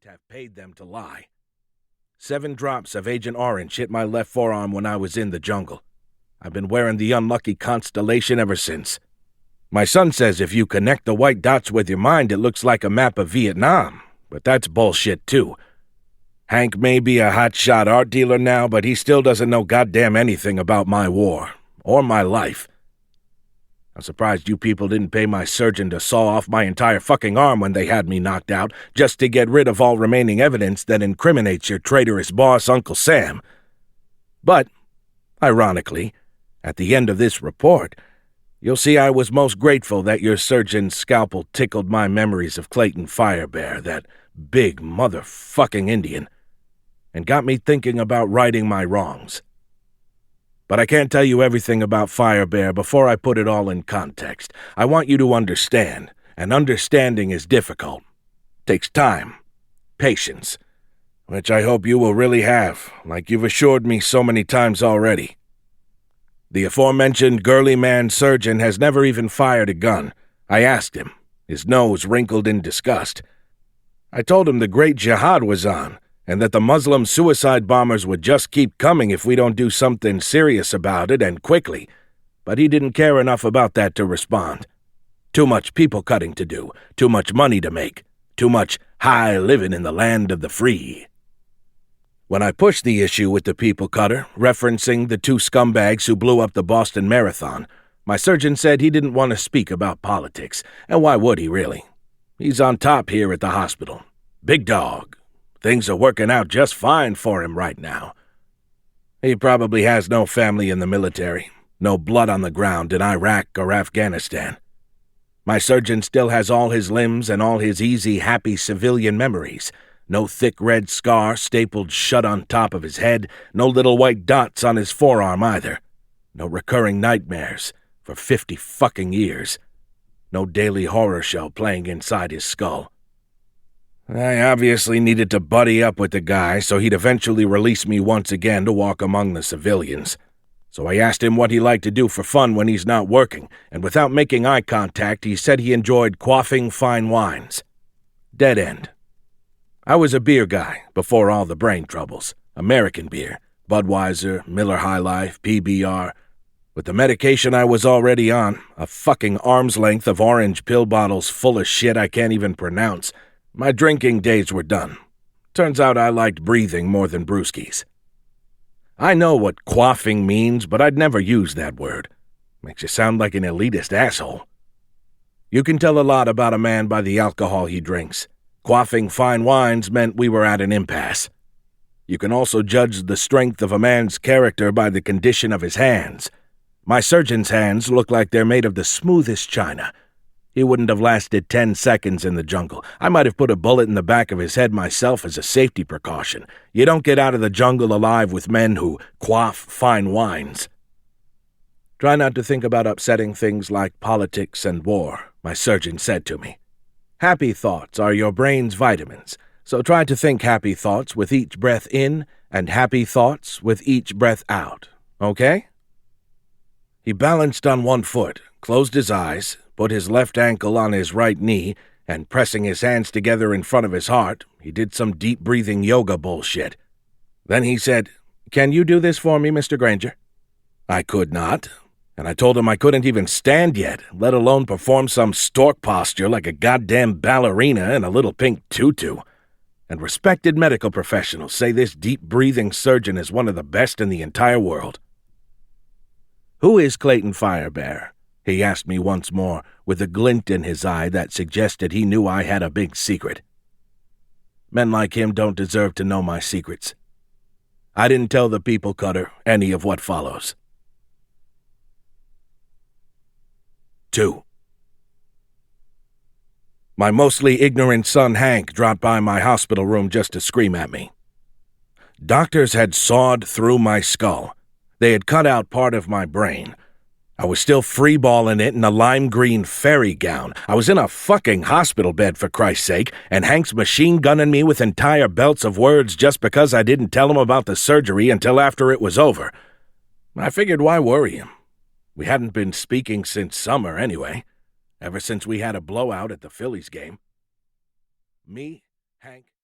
have paid them to lie. 7 drops of Agent Orange hit my left forearm when I was in the jungle. I've been wearing the unlucky constellation ever since. My son says if you connect the white dots with your mind, it looks like a map of Vietnam, but that's bullshit too. Hank may be a hotshot art dealer now, but he still doesn't know goddamn anything about my war, or my life. I'm surprised you people didn't pay my surgeon to saw off my entire fucking arm when they had me knocked out, just to get rid of all remaining evidence that incriminates your traitorous boss, Uncle Sam. But, ironically, at the end of this report, you'll see I was most grateful that your surgeon's scalpel tickled my memories of Clayton Fire Bear, that big motherfucking Indian, and got me thinking about righting my wrongs. But I can't tell you everything about Fire Bear before I put it all in context. I want you to understand, and understanding is difficult. Takes time, patience, which I hope you will really have, like you've assured me so many times already. The aforementioned girly man surgeon has never even fired a gun. I asked him, his nose wrinkled in disgust. I told him the Great Jihad was on, and that the Muslim suicide bombers would just keep coming if we don't do something serious about it, and quickly. But he didn't care enough about that to respond. Too much people-cutting to do, too much money to make, too much high living in the land of the free. When I pushed the issue with the people-cutter, referencing the 2 scumbags who blew up the Boston Marathon, my surgeon said he didn't want to speak about politics, and why would he really? He's on top here at the hospital. Big dog. Things are working out just fine for him right now. He probably has no family in the military, no blood on the ground in Iraq or Afghanistan. My surgeon still has all his limbs and all his easy, happy civilian memories. No thick red scar stapled shut on top of his head, no little white dots on his forearm either. No recurring nightmares for 50 fucking years. No daily horror show playing inside his skull. I obviously needed to buddy up with the guy so he'd eventually release me once again to walk among the civilians. So I asked him what he liked to do for fun when he's not working, and without making eye contact, he said he enjoyed quaffing fine wines. Dead end. I was a beer guy before all the brain troubles. American beer, Budweiser, Miller High Life, PBR. With the medication I was already on, a fucking arm's length of orange pill bottles full of shit I can't even pronounce, my drinking days were done. Turns out I liked breathing more than brewskis. I know what quaffing means, but I'd never use that word. Makes you sound like an elitist asshole. You can tell a lot about a man by the alcohol he drinks. Quaffing fine wines meant we were at an impasse. You can also judge the strength of a man's character by the condition of his hands. My surgeon's hands look like they're made of the smoothest china. He wouldn't have lasted 10 seconds in the jungle. I might have put a bullet in the back of his head myself as a safety precaution. You don't get out of the jungle alive with men who quaff fine wines. Try not to think about upsetting things like politics and war, my surgeon said to me. Happy thoughts are your brain's vitamins, so try to think happy thoughts with each breath in and happy thoughts with each breath out, okay? He balanced on one foot, closed his eyes, put his left ankle on his right knee, and pressing his hands together in front of his heart, he did some deep-breathing yoga bullshit. Then he said, "Can you do this for me, Mr. Granger?" I could not, and I told him I couldn't even stand yet, let alone perform some stork posture like a goddamn ballerina in a little pink tutu. And respected medical professionals say this deep-breathing surgeon is one of the best in the entire world. "Who is Clayton Fire Bear?" he asked me once more, with a glint in his eye that suggested he knew I had a big secret. Men like him don't deserve to know my secrets. I didn't tell the people cutter any of what follows. 2. My mostly ignorant son Hank dropped by my hospital room just to scream at me. Doctors had sawed through my skull. They had cut out part of my brain. I was still freeballing it in a lime green fairy gown. I was in a fucking hospital bed, for Christ's sake, and Hank's machine gunning me with entire belts of words just because I didn't tell him about the surgery until after it was over. I figured why worry him? We hadn't been speaking since summer anyway, ever since we had a blowout at the Phillies game. Me, Hank...